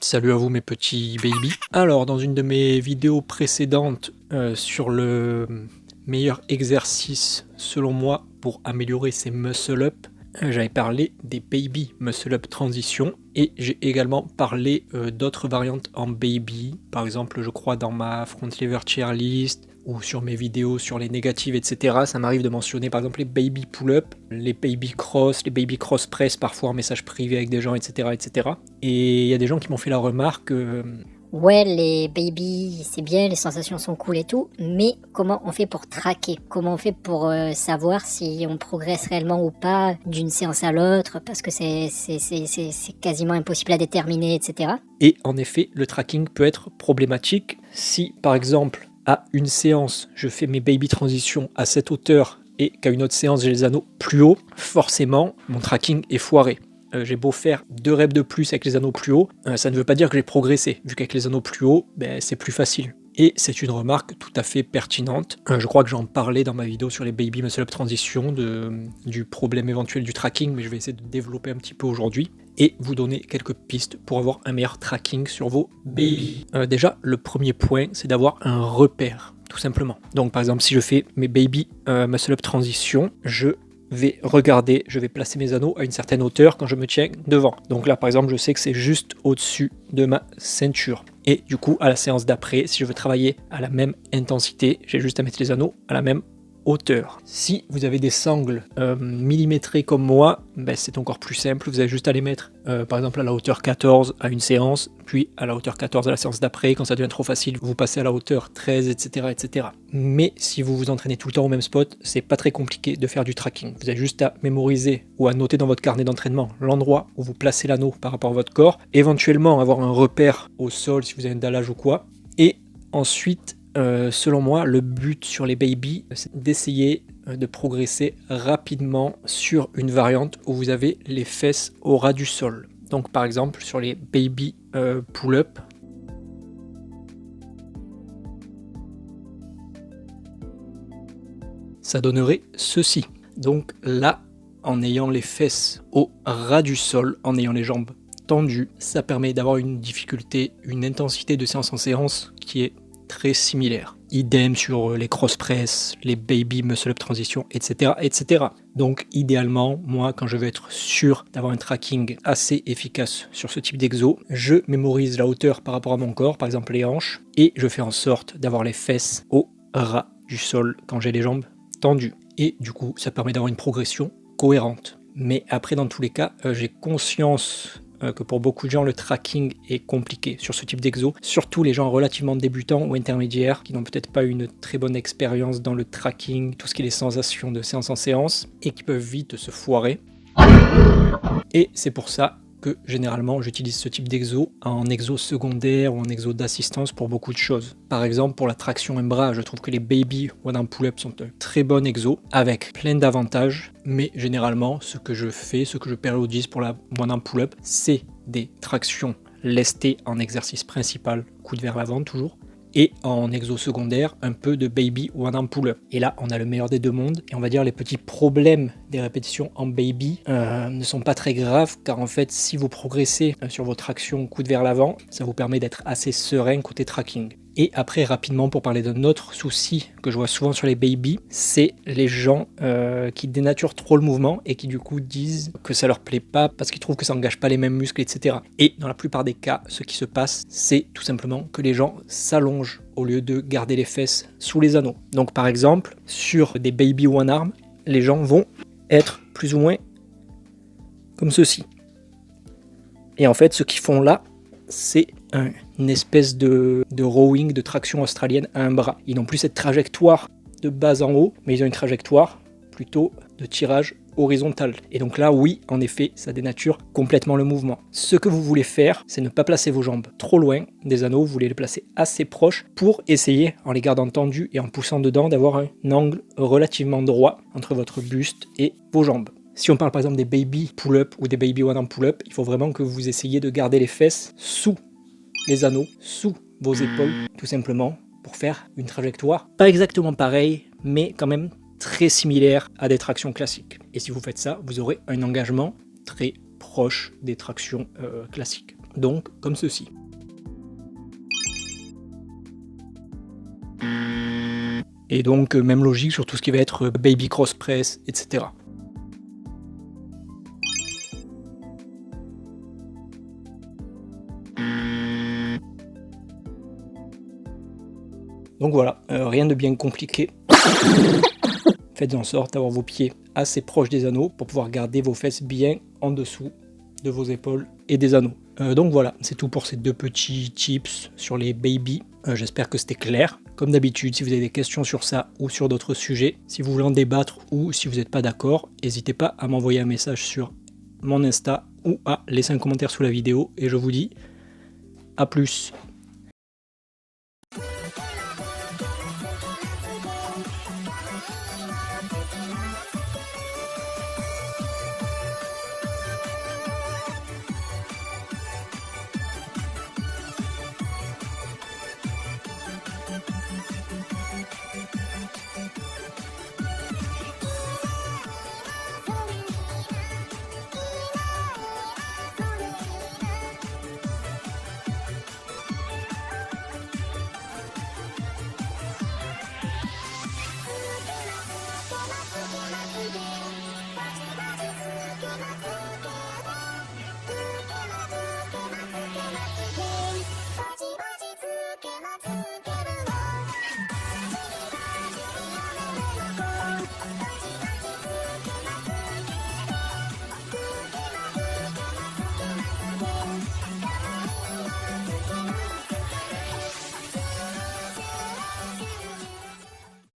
Salut à vous mes petits baby. Alors dans une de mes vidéos précédentes sur le meilleur exercice selon moi pour améliorer ses muscle-up, j'avais parlé des baby muscle-up transition et j'ai également parlé d'autres variantes en baby, par exemple je crois dans ma front lever chair list ou sur mes vidéos sur les négatives, etc. Ça m'arrive de mentionner par exemple les baby pull-up, les baby cross press parfois en message privé avec des gens, etc. etc. Et il y a des gens qui m'ont fait la remarque ouais, les baby, c'est bien, les sensations sont cool et tout, mais comment on fait pour traquer? Comment on fait pour savoir si on progresse réellement ou pas d'une séance à l'autre, parce que c'est quasiment impossible à déterminer, etc. Et en effet, le tracking peut être problématique si, par exemple, à une séance, je fais mes baby transitions à cette hauteur et qu'à une autre séance, j'ai les anneaux plus hauts, forcément, mon tracking est foiré. J'ai beau faire 2 reps de plus avec les anneaux plus hauts, ça ne veut pas dire que j'ai progressé, vu qu'avec les anneaux plus hauts, c'est plus facile. Et c'est une remarque tout à fait pertinente. Je crois que j'en parlais dans ma vidéo sur les baby muscle up transition, du problème éventuel du tracking, mais je vais essayer de développer un petit peu aujourd'hui et vous donner quelques pistes pour avoir un meilleur tracking sur vos baby. Déjà, le premier point, c'est d'avoir un repère, tout simplement. Donc par exemple, si je fais mes baby muscle up transition, je vais regarder, je vais placer mes anneaux à une certaine hauteur quand je me tiens devant. Donc là par exemple je sais que c'est juste au-dessus de ma ceinture. Et du coup à la séance d'après, si je veux travailler à la même intensité, j'ai juste à mettre les anneaux à la même hauteur. Si vous avez des sangles millimétrées comme moi, c'est encore plus simple, vous avez juste à les mettre par exemple à la hauteur 14 à une séance, puis à la hauteur 14 à la séance d'après. Quand ça devient trop facile, vous passez à la hauteur 13, etc., etc. Mais si vous vous entraînez tout le temps au même spot, c'est pas très compliqué de faire du tracking. Vous avez juste à mémoriser ou à noter dans votre carnet d'entraînement l'endroit où vous placez l'anneau par rapport à votre corps, éventuellement avoir un repère au sol si vous avez un dallage ou quoi, et ensuite selon moi, le but sur les baby, c'est d'essayer de progresser rapidement sur une variante où vous avez les fesses au ras du sol. Donc par exemple, sur les baby pull-up, ça donnerait ceci. Donc là, en ayant les fesses au ras du sol, en ayant les jambes tendues, ça permet d'avoir une difficulté, une intensité de séance en séance qui est très similaire. Idem sur les cross press, les baby muscle up transition, etc., etc. Donc idéalement, moi quand je veux être sûr d'avoir un tracking assez efficace sur ce type d'exo, je mémorise la hauteur par rapport à mon corps, par exemple les hanches, et je fais en sorte d'avoir les fesses au ras du sol quand j'ai les jambes tendues. Et du coup, ça permet d'avoir une progression cohérente. Mais après, dans tous les cas, j'ai conscience que pour beaucoup de gens le tracking est compliqué sur ce type d'exo, surtout les gens relativement débutants ou intermédiaires qui n'ont peut-être pas une très bonne expérience dans le tracking, tout ce qui est les sensations de séance en séance, et qui peuvent vite se foirer. Et c'est pour ça que généralement j'utilise ce type d'exo en exo secondaire ou en exo d'assistance pour beaucoup de choses. Par exemple pour la traction un bras, je trouve que les baby one arm pull-up sont un très bon exo avec plein d'avantages, mais généralement ce que je fais, ce que je périodise pour la one arm pull-up, c'est des tractions lestées en exercice principal, coude vers l'avant toujours, et en exo secondaire, un peu de baby one arm pull-up. Et là, on a le meilleur des deux mondes. Et on va dire les petits problèmes des répétitions en baby ne sont pas très graves, car en fait, si vous progressez sur vos tractions coude vers l'avant, ça vous permet d'être assez serein côté tracking. Et après, rapidement, pour parler d'un autre souci que je vois souvent sur les baby, c'est les gens qui dénaturent trop le mouvement et qui du coup disent que ça leur plaît pas parce qu'ils trouvent que ça engage pas les mêmes muscles, etc. Et dans la plupart des cas, ce qui se passe, c'est tout simplement que les gens s'allongent au lieu de garder les fesses sous les anneaux. Donc par exemple, sur des baby one arm, les gens vont être plus ou moins comme ceci. Et en fait, ce qu'ils font là, c'est une espèce de rowing, de traction australienne à un bras. Ils n'ont plus cette trajectoire de bas en haut, mais ils ont une trajectoire plutôt de tirage horizontal. Et donc là, oui, en effet, ça dénature complètement le mouvement. Ce que vous voulez faire, c'est ne pas placer vos jambes trop loin des anneaux, vous voulez les placer assez proches pour essayer, en les gardant tendus et en poussant dedans, d'avoir un angle relativement droit entre votre buste et vos jambes. Si on parle par exemple des baby pull-up ou des baby one arm pull-up, il faut vraiment que vous essayiez de garder les fesses sous les anneaux, sous vos épaules, tout simplement, pour faire une trajectoire pas exactement pareille, mais quand même très similaire à des tractions classiques. Et si vous faites ça, vous aurez un engagement très proche des tractions classiques. donc comme ceci. Et donc même logique sur tout ce qui va être baby cross press, etc. Donc voilà, rien de bien compliqué. Faites en sorte d'avoir vos pieds assez proches des anneaux pour pouvoir garder vos fesses bien en dessous de vos épaules et des anneaux. Donc voilà, c'est tout pour ces 2 petits tips sur les baby. J'espère que c'était clair. Comme d'habitude, si vous avez des questions sur ça ou sur d'autres sujets, si vous voulez en débattre ou si vous n'êtes pas d'accord, n'hésitez pas à m'envoyer un message sur mon Insta ou à laisser un commentaire sous la vidéo. Et je vous dis à plus.